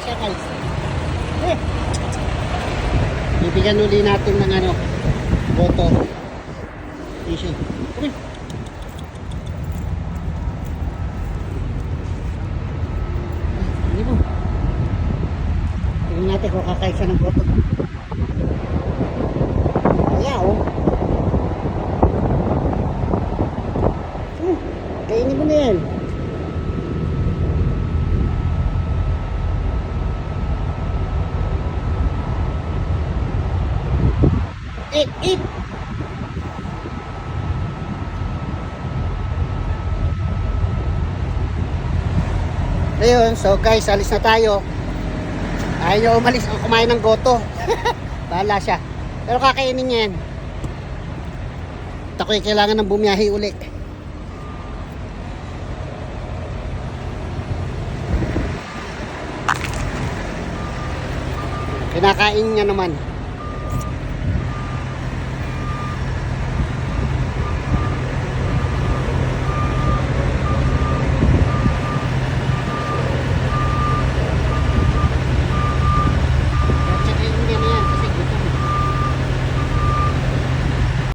siya guys. Eh. Bibigyan uli natin ng ano, boto. Tissue. Okay. Hindi mo. Tingnan natin kung kakain siya ng boto. Kaya oh. Kainin mo na yan. Eat! Ayun, so guys, alis na tayo. Ayaw umalis ang kumain ng goto. Bahala siya. Pero kakainin niya yan. At ako'y kailangan ng bumiyahe uli. Kinakain niya naman.